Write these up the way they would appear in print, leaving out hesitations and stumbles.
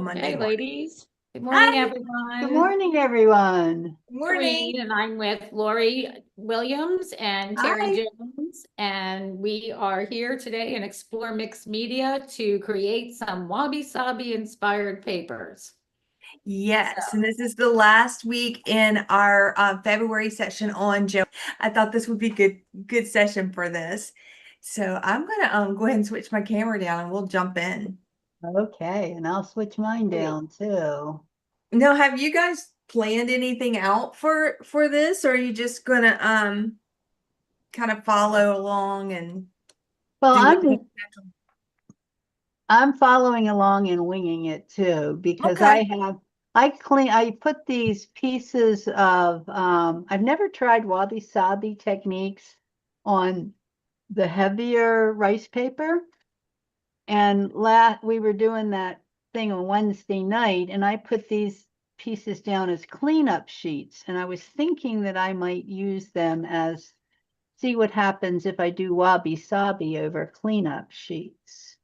Monday Hey, morning. ladies. Good morning, Hi, Good everyone. morning, everyone. morning. Doreen, and I'm with Lori Williams and Terry Hi. Jones, and we are here today and explore mixed media to create some Wabi Sabi inspired papers. So, Yes, and this is the last week in our February session on Joe. I thought this would be good session for this. So I'm gonna go ahead and switch my camera down and we'll jump in. Okay, and I'll switch mine Great. down too. Now, have you guys planned anything out for this, or are you just gonna kind of follow along and Well, do what I'm comes just, natural? I'm following along and winging it too because Okay. I put these pieces of I've never tried wabi sabi techniques on the heavier rice paper. And we were doing that thing on Wednesday night, and I put these pieces down as cleanup sheets. And I was thinking that I might use them as see what happens if I do wabi sabi over cleanup sheets.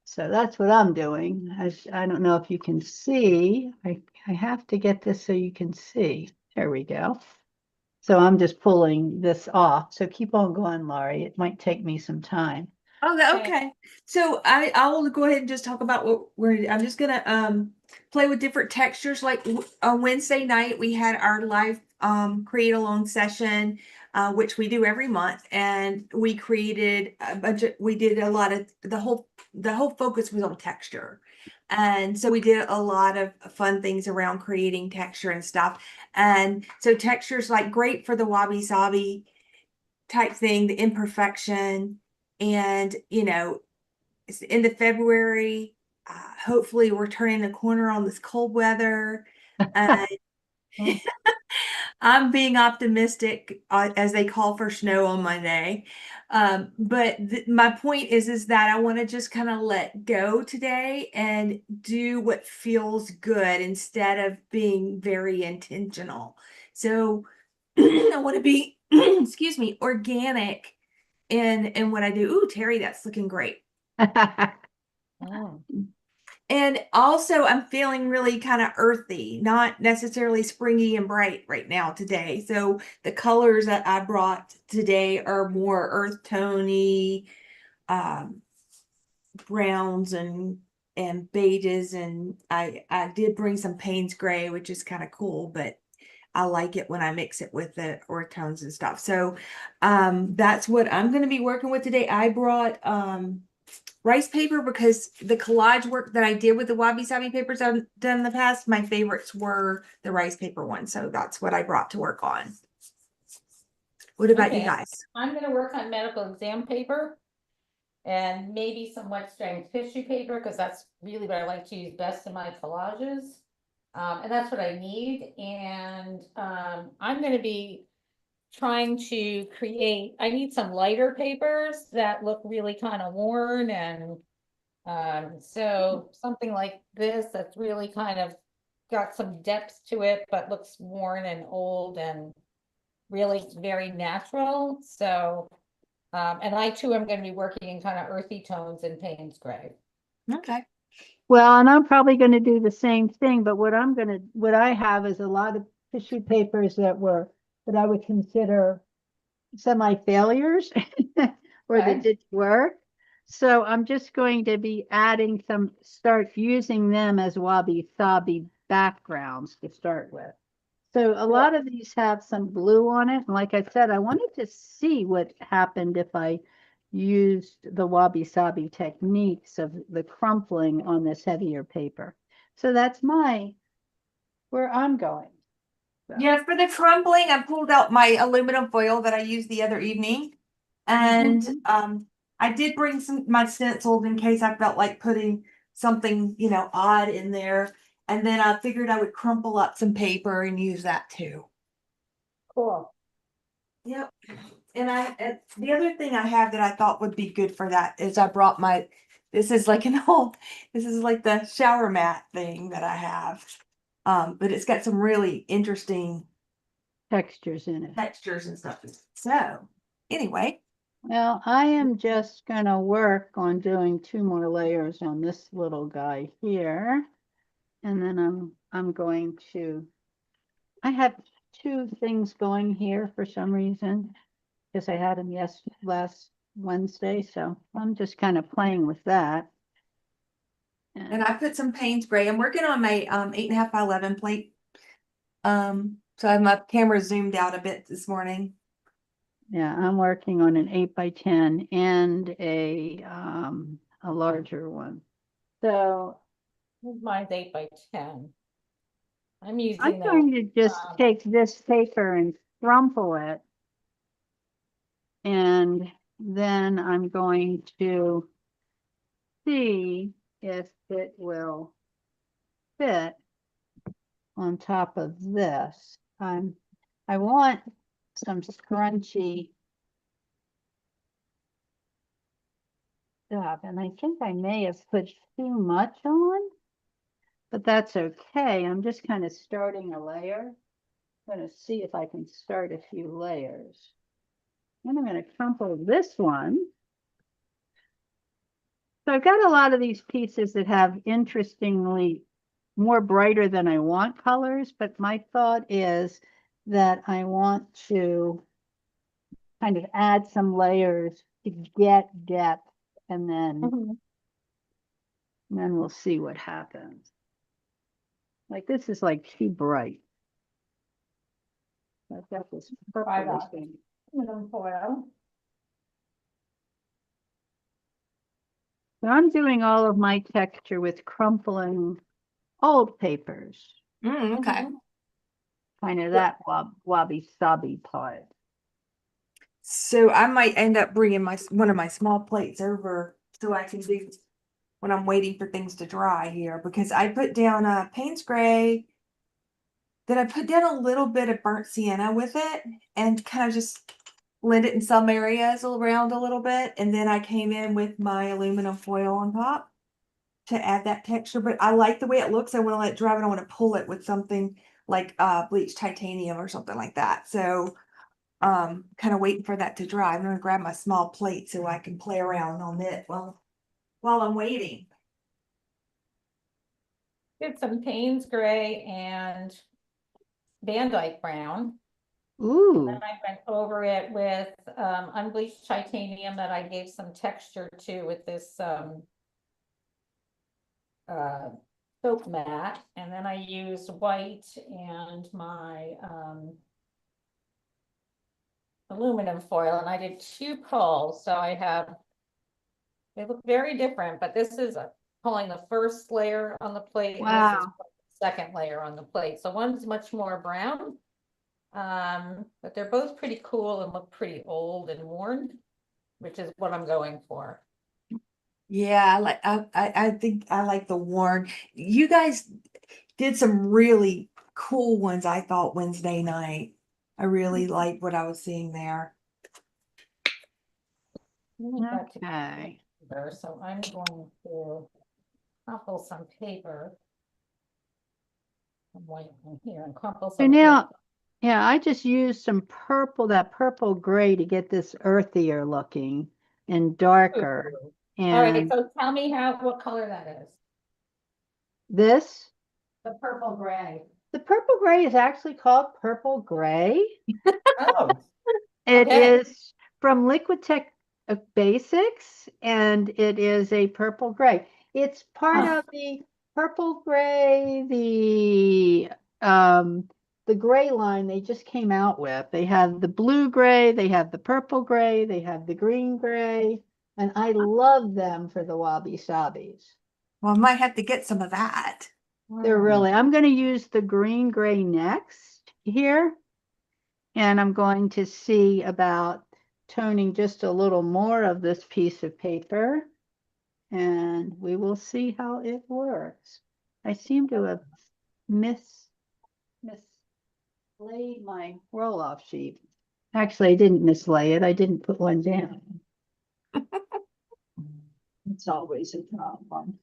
So that's what I'm doing. I don't know if you can see. I have to get this so you can see. There we go. So I'm just pulling this off. So keep on going, Laurie. It might take me some time. Oh, okay. okay. So I will go ahead and just talk about what I'm just gonna play with different textures. Like on Wednesday night, we had our live create along session, which we do every month, and we created a bunch of we did a lot of the whole focus was on texture. And so we did a lot of fun things around creating texture and stuff. And so textures like great for the wabi sabi type thing, the imperfection. And, it's the end of February. Hopefully, we're turning a corner on this cold weather. And I'm being optimistic as they call for snow on Monday. But my point is that I want to just kind of let go today and do what feels good instead of being very intentional. So I want to be, excuse me, organic in what I do. Ooh, Terry, that's looking great. Oh, And also, I'm feeling really kind of earthy, not necessarily springy and bright right now today. So the colors that I brought today are more earth tony, um, browns and beiges, and I did bring some Payne's gray, which is kind of cool, but I like it when I mix it with the earth tones and stuff. So that's what I'm going to be working with today. I brought rice paper because the collage work that I did with the wabi sabi papers I've done in the past, my favorites were the rice paper ones. So that's what I brought to work on. What about you okay. guys? I'm going to work on medical exam paper and maybe some wet strength tissue paper because that's really what I like to use best in my collages. And that's what I need. And I'm going to be trying to create, I need some lighter papers that look really kind of worn and so something like this that's really kind of got some depth to it, but looks worn and old and really very natural. So, and I too am going to be working in kind of earthy tones in Payne's gray. Okay. Well, and I'm probably going to do the same thing, but what I have is a lot of tissue papers that I would consider semi-failures or that Okay. didn't work. So I'm just going to be start using them as wabi-sabi backgrounds to start with. So a Cool. lot of these have some blue on it. And like I said, I wanted to see what happened if I used the wabi-sabi techniques of the crumpling on this heavier paper. So that's where I'm going. So. Yeah, for the crumbling, I pulled out my aluminum foil that I used the other evening. And Mhm. I did bring some my stencils in case I felt like putting something, odd in there. And then I figured I would crumple up some paper and use that too. Cool. Yep. And the other thing I have that I thought would be good for that is I brought this is like this is like the shower mat thing that I have. But it's got some really interesting Textures in it. textures and stuff. So anyway, Well, I am just going to work on doing two more layers on this little guy here. And then I'm going to, I have two things going here for some reason, because I had them last Wednesday, so I'm just kind of playing with that. And I put some Payne's gray. I'm working on my 8.5 by 11 plate. So I have my camera zoomed out a bit this morning. Yeah, I'm working on an 8 by 10 and a larger one. So Mine's 8 by 10. I'm I'm using that. going to just take this paper and crumple it. And then I'm going to see if it will fit on top of this. I want some scrunchy stuff, and I think I may have put too much on, but that's okay. I'm just kind of starting a layer. I'm going to see if I can start a few layers. Then I'm going to crumple this one. So I've got a lot of these pieces that have interestingly more brighter than I want colors, but my thought is that I want to kind of add some layers to get depth, and then we'll see what happens. Like this is like too bright. I've got this purple thing. Aluminum foil. So I'm doing all of my texture with crumpling old papers. Okay. Kind of that Wabi Sabi part. So I might end up bringing one of my small plates over so I can do when I'm waiting for things to dry here, because I put down Payne's gray. Then I put down a little bit of burnt sienna with it and kind of just blend it in some areas around a little bit. And then I came in with my aluminum foil on top to add that texture. But I like the way it looks. I want to let it dry, but I want to pull it with something like bleached titanium or something like that. So kind of waiting for that to dry. I'm gonna grab my small plate so I can play around on it while I'm waiting. Did some Payne's gray and Van Dyke brown. Ooh. And I went over it with unbleached titanium that I gave some texture to with this soap mat. And then I used white and my aluminum foil, and I did 2 pulls. So I have, they look very different, but this is pulling the first layer on the plate. And this is Wow. the second layer on the plate. So one's much more brown. But they're both pretty cool and look pretty old and worn, which is what I'm going for. Yeah, I think I like the worn. You guys did some really cool ones, I thought, Wednesday night. I really liked what I was seeing there. Okay. So I'm going to crumple some paper. Some white in here and crumple some. And now, yeah, I just used some purple, that purple gray to get this earthier looking and darker. All right, And so tell me what color that is. this, The purple gray. the purple gray is actually called purple gray. Oh, It okay. is from Liquitech Basics, and it is a purple gray. It's part of the purple gray, the gray line they just came out with. They have the blue gray, they have the purple gray, they have the green gray, and I love them for the Wabi Sabis. Well, I might have to get some of that. They're really, I'm going to use the green gray next here. And I'm going to see about toning just a little more of this piece of paper. And we will see how it works. I seem to have mislaid my roll-off sheet. Actually, I didn't mislay it. I didn't put one down. It's always a problem.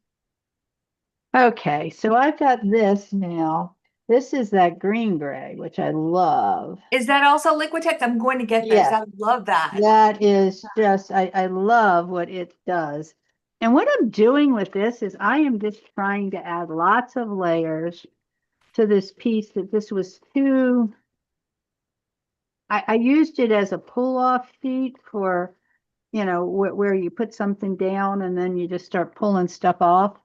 Okay, so I've got this now. This is that green gray, which I love. Is that also Liquitex? I'm going to get those. Yes. I love that. That is just, I love what it does. And what I'm doing with this is I am just trying to add lots of layers to this piece that this was too, I used it as a pull-off sheet for, you know, where you put something down and then you just start pulling stuff off.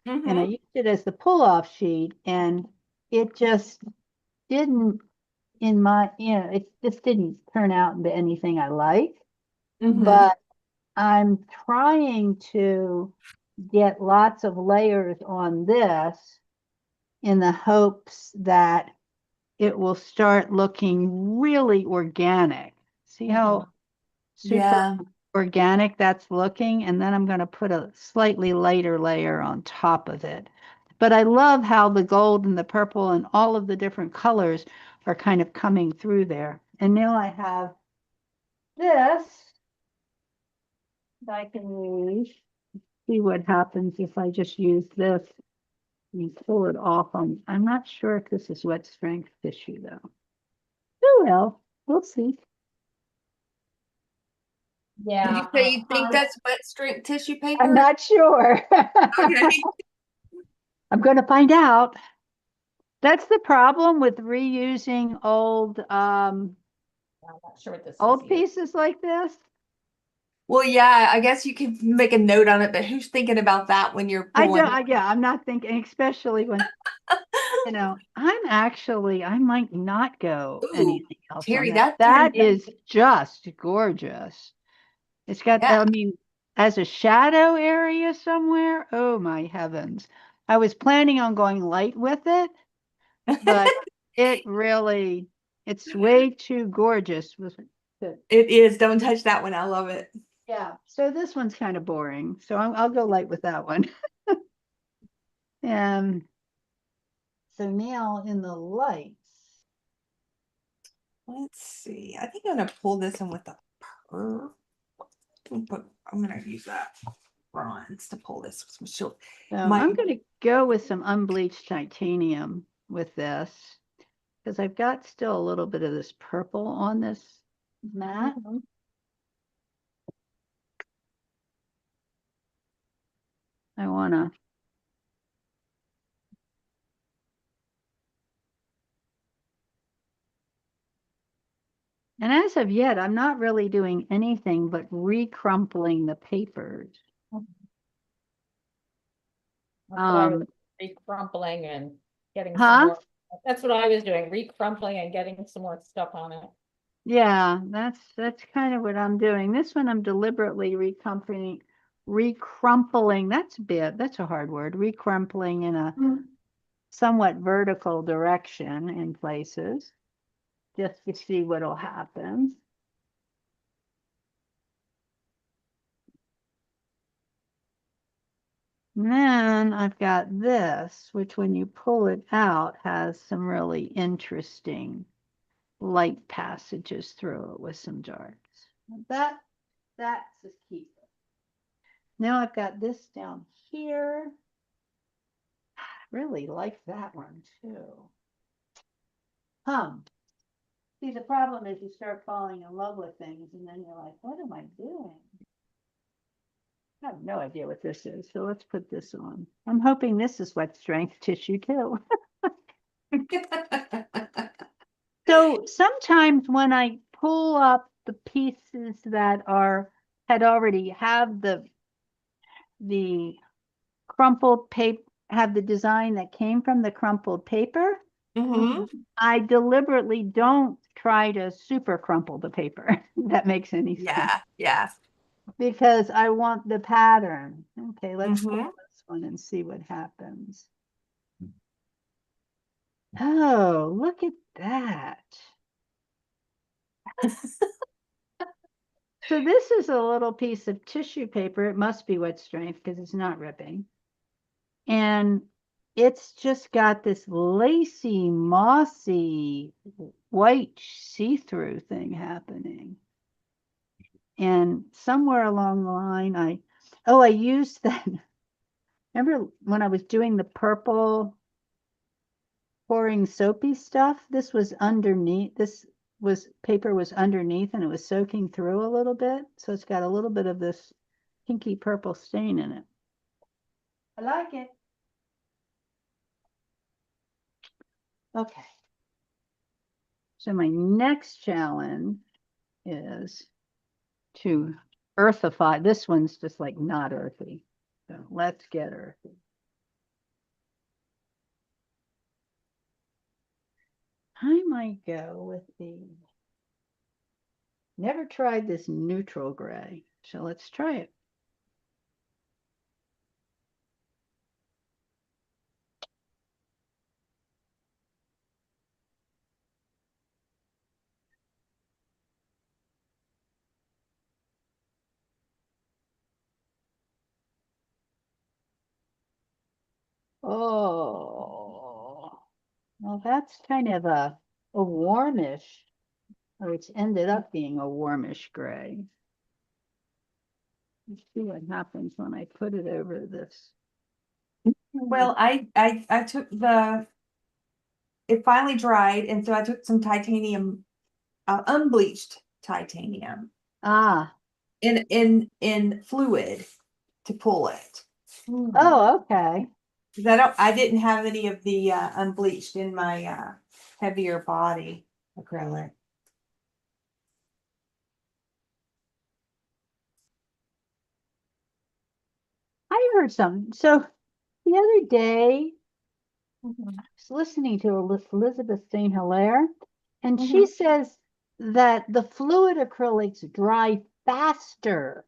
And I Mm-hmm. used it as the pull-off sheet and it just didn't, in my, you know, it just didn't turn out into anything I like. Mm-hmm. But I'm trying to get lots of layers on this in the hopes that it will start looking really organic. See how super Yeah. organic that's looking? And then I'm going to put a slightly lighter layer on top of it. But I love how the gold and the purple and all of the different colors are kind of coming through there. And now I have this that I can use. See what happens if I just use this and pull it off. I'm not sure if this is wet strength tissue though. Oh well, we'll see. Did you Yeah. say you think that's wet strength tissue I'm paper? not sure. Okay. I'm going to find out. That's the problem with reusing I'm not sure what this is old either. pieces like this. Well, yeah, I guess you could make a note on it, but who's thinking about that when you're I don't, pulling? yeah, I'm not thinking, especially when, you know, I might not go Ooh, anything else on Terry, that. that turned That is just gorgeous. It's got, yeah. I mean, as a shadow area somewhere, oh my heavens. I was planning on going light with it, but it really, it's way too gorgeous with it. It is. Don't touch that one. I love it. Yeah, so this one's kind of boring, so I'll go light with that one. And so now in the lights, Let's see. I think I'm gonna pull this one with the pearl. But I'm gonna use that bronze to pull this. so My I'm going to go with some unbleached titanium with this because I've got still a little bit of this purple on this mat. Mhm. I want to, and as of yet, I'm not really doing anything but recrumpling the papers. That's what I was Um, recrumpling and getting some huh? more. That's what I was doing, recrumpling and getting some more stuff on it. Yeah, that's kind of what I'm doing. This one I'm deliberately recrumpling. That's a hard word. Recrumpling in a somewhat vertical direction in places, just to see what'll happen. And then I've got this, which when you pull it out has some really interesting light passages through it with some darks. That's a keeper. Now I've got this down here. I really like that one too. See, the problem is you start falling in love with things and then you're like, what am I doing? I have no idea what this is. So let's put this on. I'm hoping this is wet strength tissue too. So sometimes when I pull up the pieces that had already have the crumpled paper, have the design that came from the crumpled paper, hmm I deliberately don't try to super crumple the paper. If that makes any sense. Yeah, yeah. Because I want the pattern. Okay, let's pull hmm this one and see what happens. Oh, look at that. So this is a little piece of tissue paper. It must be wet strength because it's not ripping. And it's just got this lacy, mossy, white see-through thing happening. And somewhere along the line, I used that. Remember when I was doing the purple pouring soapy stuff? This was underneath, paper was underneath and it was soaking through a little bit. So it's got a little bit of this pinky purple stain in it. I like it. Okay. So my next challenge is to earthify. This one's just like not earthy. So let's get earthy. I might go with the, never tried this neutral gray. So let's try it. Oh, well, that's kind of a warmish, or it's ended up being a warmish gray. Let's see what happens when I put it over this. Well, I took it finally dried, and so I took some titanium, unbleached titanium Ah, in fluid to pull it. oh, okay. Because I didn't have any of the unbleached in my heavier body acrylic. I heard something. So the other day, Mhm. I was listening to Elizabeth St. Hilaire, and she Mhm. says that the fluid acrylics dry faster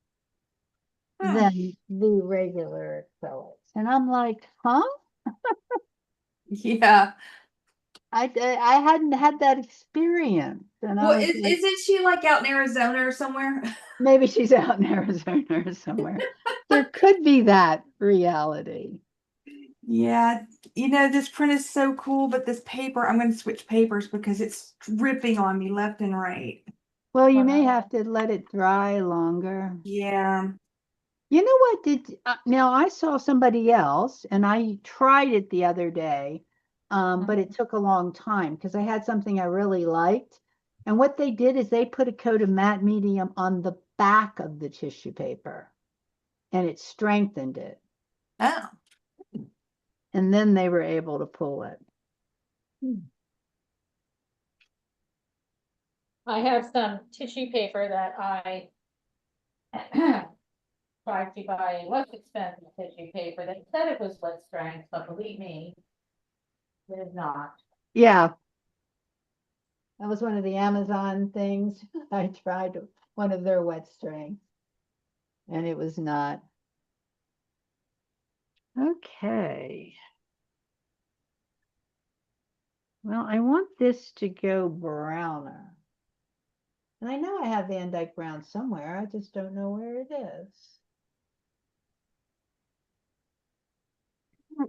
Hmm. than the regular acrylics. And I'm like, huh? Yeah. I hadn't had that experience. And I Well, was like, isn't she like out in Arizona or somewhere? maybe she's out in Arizona or somewhere. There could be that reality. Yeah, this print is so cool, but this paper, I'm going to switch papers because it's dripping on me left and right. Well, you may Wow. have to let it dry longer. Yeah. You know what did now I saw somebody else and I tried it the other day, but it took a long time because I had something I really liked. And what they did is they put a coat of matte medium on the back of the tissue paper and it strengthened it. Oh. And then they were able to pull it. I have some tissue paper that I tried to buy less expensive tissue paper that said it was wet strength, but believe me, it is not. Yeah, that was one of the Amazon things. I tried one of their wet strengths and it was not. Okay. Well, I want this to go browner. And I know I have Van Dyke Brown somewhere. I just don't know where it is.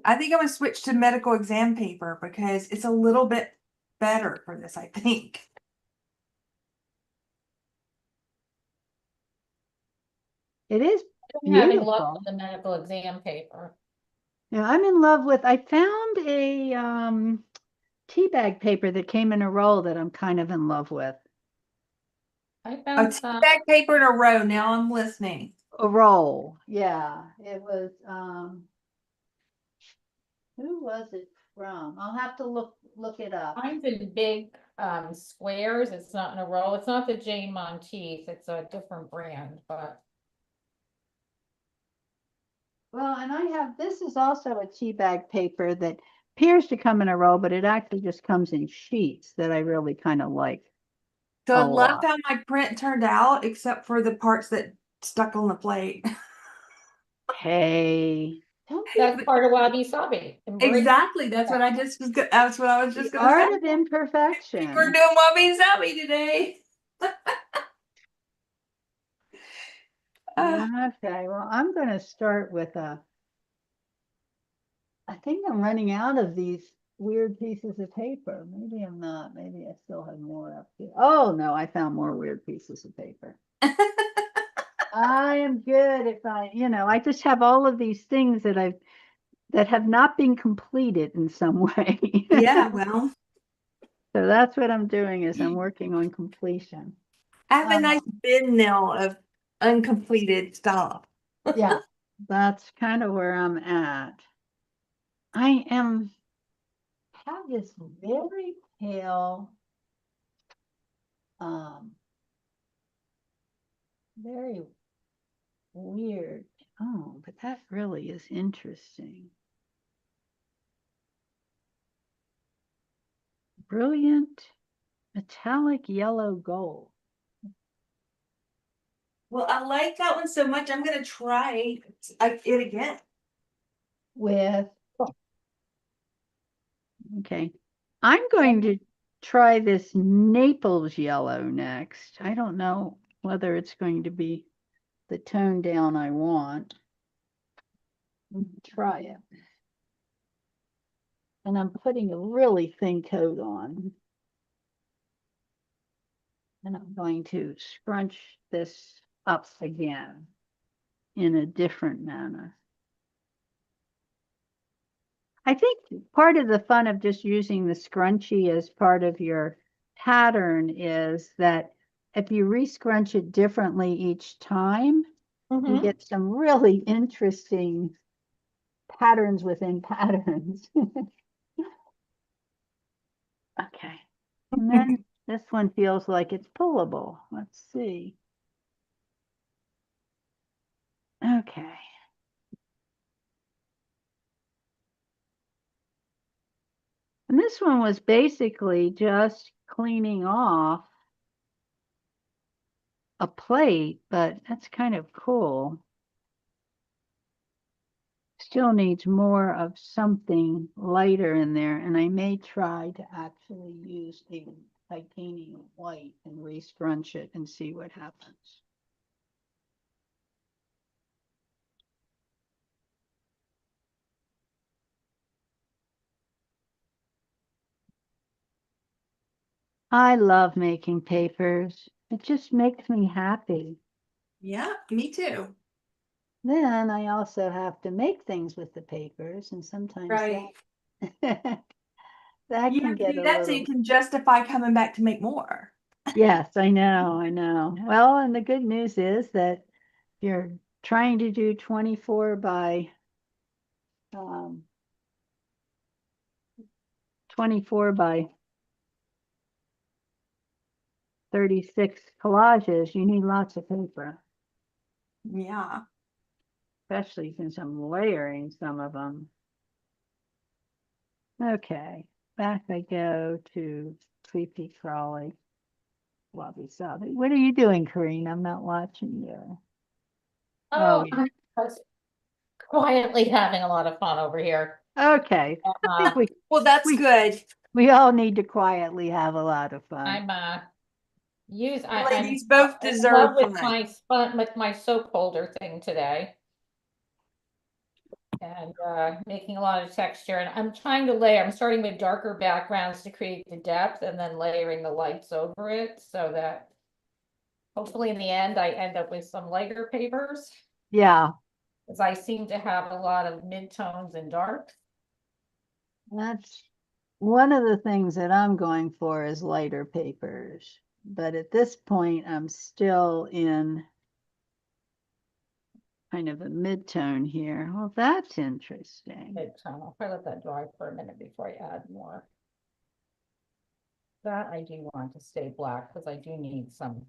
I think I'm going to switch to medical exam paper because it's a little bit better for this, I think. It is I'm having luck beautiful. with the medical exam paper. Yeah, I'm in love with, I found a tea bag paper that came in a roll that I'm kind of in love with. I A found tea some, bag paper in a row. Now I'm listening. A roll. Yeah. It was who was it from? I'll have to look it up. mine's in big squares. It's not in a roll. It's not the Jane Monteith. It's a different brand, but Well, and I have, this is also a tea bag paper that appears to come in a roll, but it actually just comes in sheets that I really kind of like So I a love lot. how my print turned out, except for the parts that stuck on the plate. Hey, don't be that's part of Wabi Sabi. Embrace. Exactly. That's what I was the just gonna say. art of We're imperfection. doing Wabi Sabi today. Uh, Okay, well, I'm going to start with I think I'm running out of these weird pieces of paper. Maybe I'm not. Maybe I still have more up here. Oh, no, I found more weird pieces of paper. I am good if I just have all of these things that have not been completed in some way. yeah, well, So that's what I'm doing is I'm working on completion. I have a nice bin now of uncompleted stuff. Yeah. that's kind of where I'm at. I have this very pale, um, very weird. Oh, but that really is interesting. Brilliant metallic yellow gold. Well, I like that one so much. I'm gonna try it again. With, okay. I'm going to try this Naples yellow next. I don't know whether it's going to be the tone down I want. Try it. And I'm putting a really thin coat on. And I'm going to scrunch this up again in a different manner. I think part of the fun of just using the scrunchie as part of your pattern is that if you re-scrunch it differently each time, you get some really interesting patterns within patterns. Okay. And then this one feels like it's pullable. Let's see. Okay. And this one was basically just cleaning off a plate, but that's kind of cool. Still needs more of something lighter in there, and I may try to actually use a titanium white and re-scrunch it and see what happens. I love making papers. It just makes me happy. Yeah, me too. Then I also have to make things with the papers, and sometimes Right. that that You can have to get do a that so you little. can justify coming back to make more. Yes, I know, I know. Well, and the good news is that you're trying to do 24 by 24 by 36 collages, you need lots of paper, Yeah. especially since I'm layering some of them. Okay, back I go to Creepy Crawly, Wabi Sabi. What are you doing, Corinne? I'm not watching you. Oh, Oh, I was quietly having a lot of fun over here. okay. I think Uh, Well, that's we good. we all need to quietly have a lot of fun. I'm You I'm ladies both in love deserve fun. with my soap holder thing today. And making a lot of texture, and I'm trying to layer. I'm starting with darker backgrounds to create the depth and then layering the lights over it so that hopefully in the end I end up with some lighter papers, Yeah, as I seem to have a lot of mid-tones and darks. that's one of the things that I'm going for is lighter papers. But at this point, I'm still in kind of a mid-tone here. Well, that's interesting. Mid-tone. I'll probably let that dry for a minute before I add more. That I do want to stay black because I do need some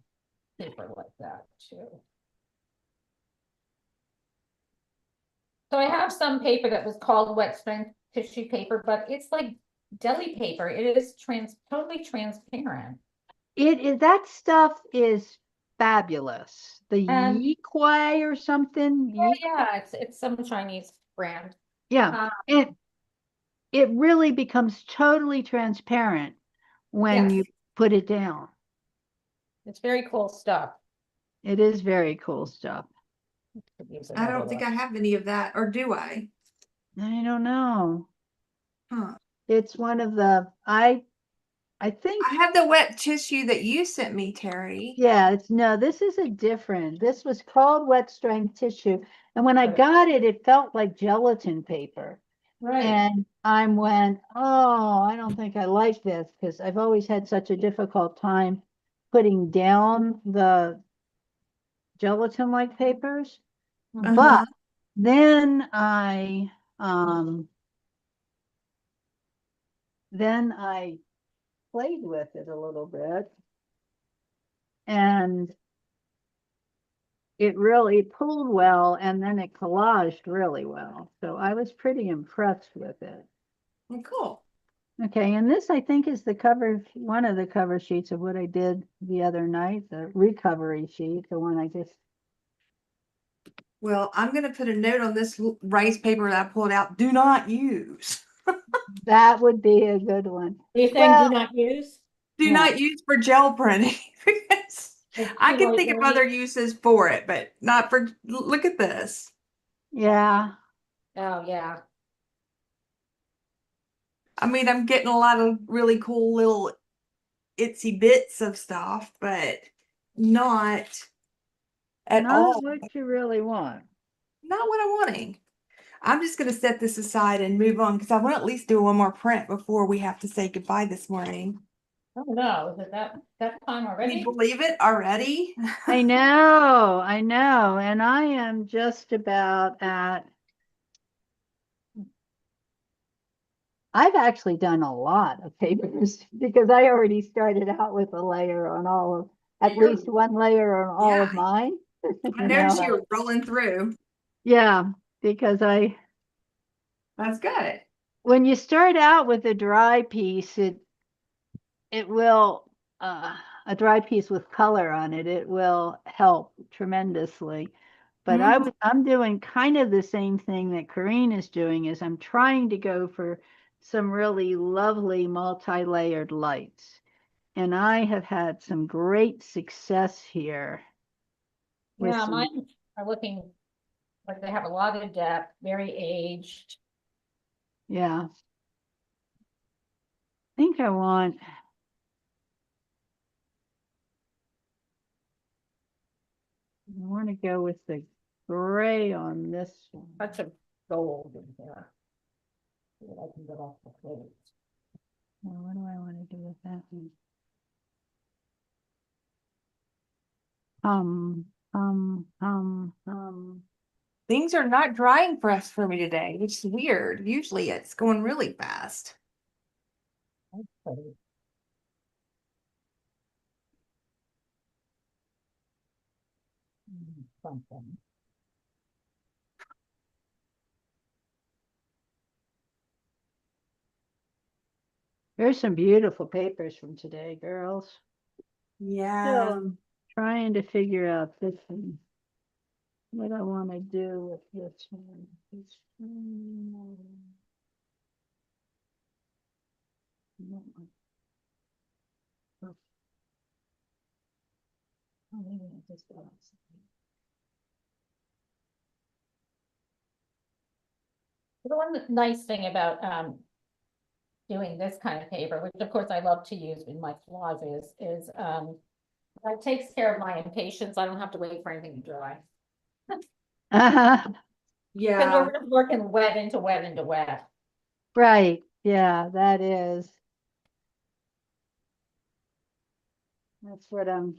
paper like that too. So I have some paper that was called wet strength tissue paper, but it's like deli paper. It is totally transparent. It is, that stuff is fabulous. The And Yikwai or something. yeah, it's some Chinese brand. Yeah. Uh, It really becomes totally transparent when yes, you put it down. it's very cool stuff. It is very cool stuff. Could use I another don't think one. I have any of that, or do I? I don't know. Huh. It's one of the, I think, I have the wet tissue that you sent me, Terry. yeah, it's no, this is a different, this was called wet strength tissue. And when I Right. got it, it felt like gelatin paper. Right. And I went, oh, I don't think I like this because I've always had such a difficult time putting down the gelatin-like papers. But Uh-huh. Then I played with it a little bit, and it really pulled well, and then it collaged really well. So I was pretty impressed with it. Cool. Okay, and this I think is the cover, one of the cover sheets of what I did the other night, the recovery sheet, the one I just, Well, I'm gonna put a note on this rice paper that I pulled out. Do not use. that would be a good one. Are you saying do Well, not use? Do yeah, not use for gel printing because It's I too can think of lightweight? other uses for it, but not for. Look at this. yeah, Oh, yeah. I mean, I'm getting a lot of really cool little itsy bits of stuff, but not at not all. what you really want. Not what I'm wanting. I'm just going to set this aside and move on because I want to at least do one more print before we have to say goodbye this morning. Oh, no, is it that time Can already? you believe it already? I know, and I am just about at, I've actually done a lot of papers because I already started out with a layer on all of, at You're, least one layer on all yeah, of mine. I And noticed now, you were rolling through. yeah, because That's good. when you start out with a dry piece, it will, a dry piece with color on it, it will help tremendously. But Mhm. I'm doing kind of the same thing that Corinne is doing, is I'm trying to go for some really lovely multi-layered lights. And I have had some great success here with Yeah, some, mine are looking like they have a lot of depth, very aged. yeah. I think I want to go with the gray on this one. Touch of gold in here. See what I can get off the plate. Now, what do I want to do with that one? Hum. Things are not drying for us for me today, which is weird. Usually it's going really fast. That's pretty. Something. There's some beautiful papers from today, girls. Yeah. So I'm trying to figure out this one. What I want to do with this one. This one. Oh, maybe I just got something. The one nice thing about doing this kind of paper, which of course I love to use in my collages, is that takes care of my impatience. I don't have to wait for anything to dry. Because Yeah. we're just working wet into wet into wet. Right. Yeah, that is. That's what I'm.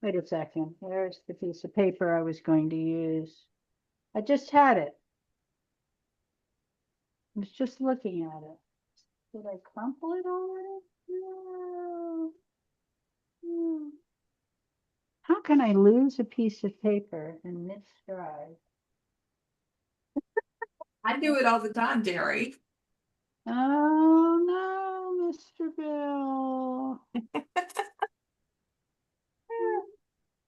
Wait a second. There's the piece of paper I was going to use. I just had it. I was just looking at it. Did I crumple it already? No. No. How can I lose a piece of paper in this drive? I do it all the time, Jerry. Oh no, Mr. Bill.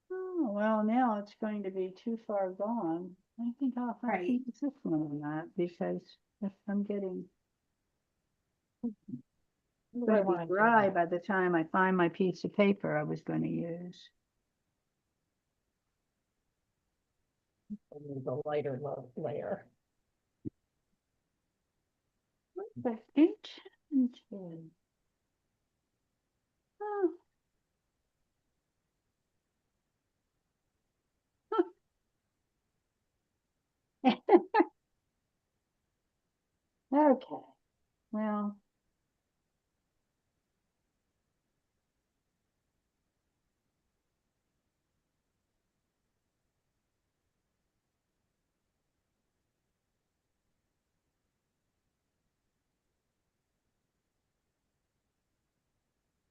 Oh, well, now it's going to be too far gone. I think I'll have to Right. use this one on that because if I'm getting What do I going to be want to dry do? by the time I find my piece of paper I was going to use. The lighter layer. The intention. Oh. Okay. Well,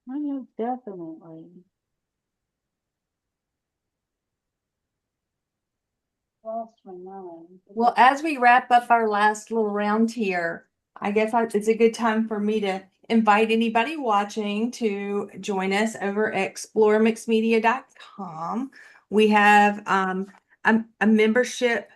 I know, definitely. Lost my mind. Well, as we wrap up our last little round here, it's a good time for me to invite anybody watching to join us over at exploremixedmedia.com. We have a membership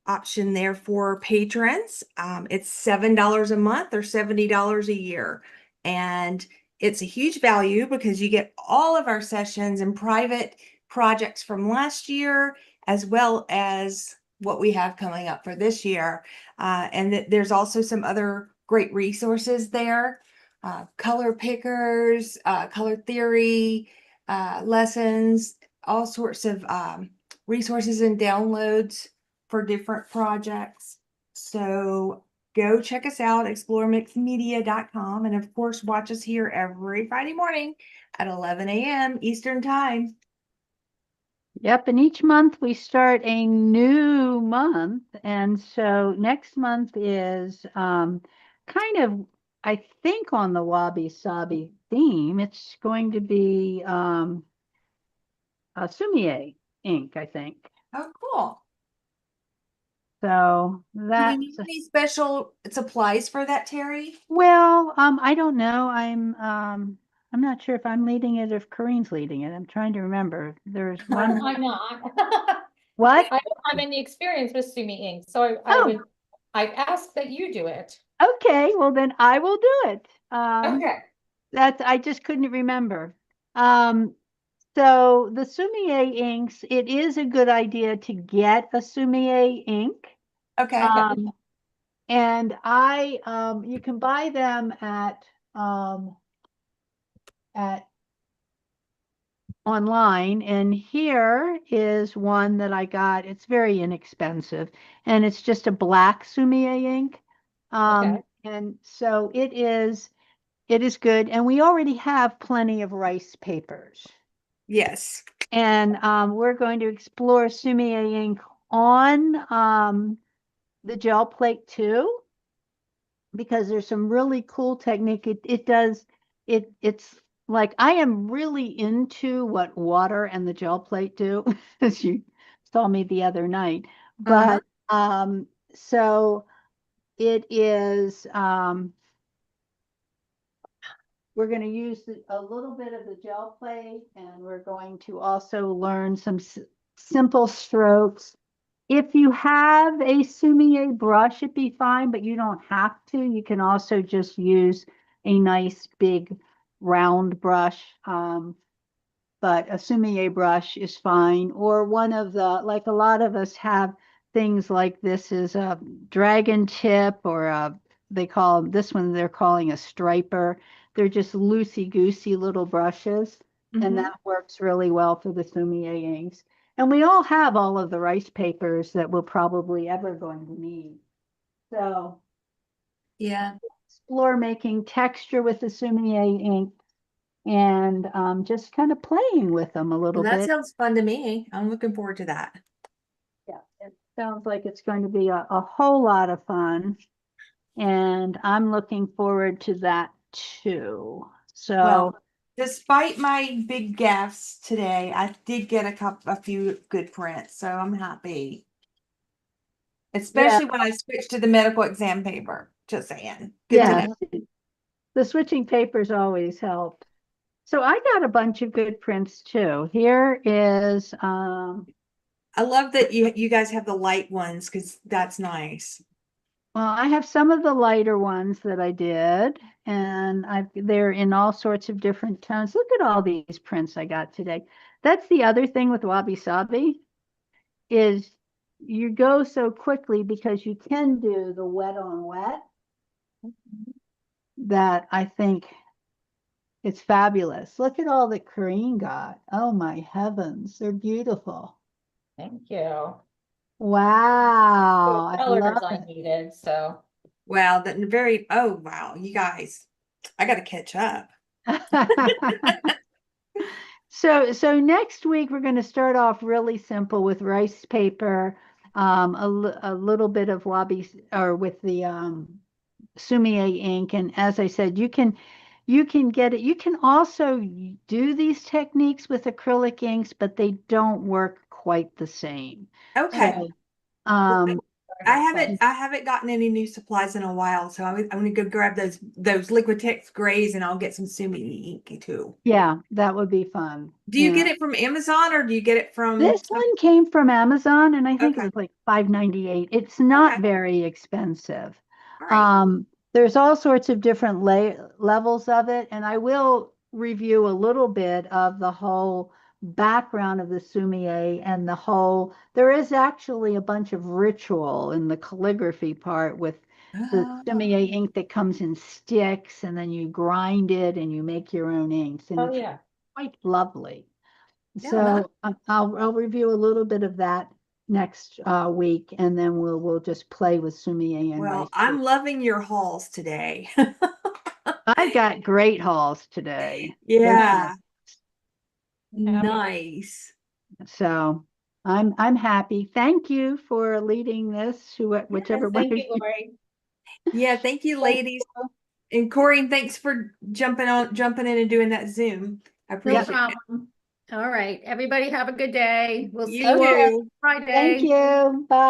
option there for patrons. It's $7 a month or $70 a year. And it's a huge value because you get all of our sessions and private projects from last year, as well as what we have coming up for this year. And there's also some other great resources there. Color pickers, color theory, lessons, all sorts of resources and downloads for different projects. So go check us out, exploremixedmedia.com. And of course, watch us here every Friday morning at 11 a.m. Eastern Time. Yep, and each month we start a new month. And so next month is kind of, I think, on the Wabi Sabi theme. It's going to be Sumie ink, I think. Oh, cool. So Do we that's, need any special supplies for that, Terry? well, I don't know. I'm not sure if I'm leading it or if Corinne's leading it. I'm trying to remember. There's one. I'm not. What? I don't have any experience with Sumi Ink, so Oh, I ask that you do it. okay. Well, then I will do it. Okay. I just couldn't remember. Um, so the Sumie inks, it is a good idea to get a Sumie ink. Okay. Um, and you can buy them um, at online, and here is one that I got. It's very inexpensive, and it's just a black Sumie ink. Okay. And so it is good, and we already have plenty of rice papers. Yes. And we're going to explore Sumie ink on the gel plate too, because there's some really cool technique. It's like I am really into what water and the gel plate do, as you saw me the other night. Uh-huh. But so it is we're going to use a little bit of the gel plate, and we're going to also learn some simple strokes. If you have a Sumie brush, it'd be fine, but you don't have to. You can also just use a nice big round brush. But a Sumie brush is fine. Or one of like a lot of us have things like this is a dragon tip, or this one they're calling a striper. They're just loosey-goosey little brushes, and Mm-hmm. that works really well for the Sumie inks. And we all have all of the rice papers that we're probably ever going to need. So Yeah. explore making texture with the Sumie ink, and just kind of playing with them a Well, little that bit. sounds fun to me. I'm looking forward to that. Yeah, it sounds like it's going to be a whole lot of fun, and I'm looking forward to that too. So, Well, despite my big gaffes today, I did get a few good prints, so I'm happy. yeah, Especially when I switched to the medical exam paper. Just saying. Good to yes, know. the switching papers always help. So I got a bunch of good prints too. Here is I love that you guys have the light ones because that's nice. well, I have some of the lighter ones that I did, and they're in all sorts of different tones. Look at all these prints I got today. That's the other thing with Wabi Sabi, is you go so quickly because you can do the wet on wet, that I think it's fabulous. Look at all that Corrine got. Oh my heavens, they're beautiful. Thank you. Wow, I Colors love I it. needed, so. Wow, oh wow, you guys, I gotta catch up. So next week we're going to start off really simple with rice paper, a little bit of wabi, or with the Sumie ink, and as I said, you you can get it. You can also do these techniques with acrylic inks, but they don't work quite the same. Okay. So, um, I haven't gotten any new supplies in a while, so I'm gonna go grab those Liquitex grays and I'll get some Sumi ink too. yeah, that would be fun. Do you get it from Amazon or do you get it from This one came from Amazon and I think it Okay. was like $5.98. It's not Okay. very expensive. All right. There's all sorts of different levels of it, and I will review a little bit of the whole background of the sumie and the whole. There is actually a bunch of ritual in the calligraphy part with the sumie ink that comes in sticks, and then you grind it and you make your own inks, and Oh, it's yeah. quite lovely. Yeah, that, So I'll review a little bit of that next week, and then we'll just play with sumie and rice well, I'm paper. loving your hauls today. I've got great hauls today. Yeah. Yeah. Nice. So I'm happy. Thank you for leading this, whichever one Thank of you, you. Lori. Yeah, thank you, ladies. And Corey, thanks for jumping in and doing that Zoom. I No appreciate it. problem. All right. Everybody have a good day. We'll see You you all Okay, too. thank Friday. you. Bye.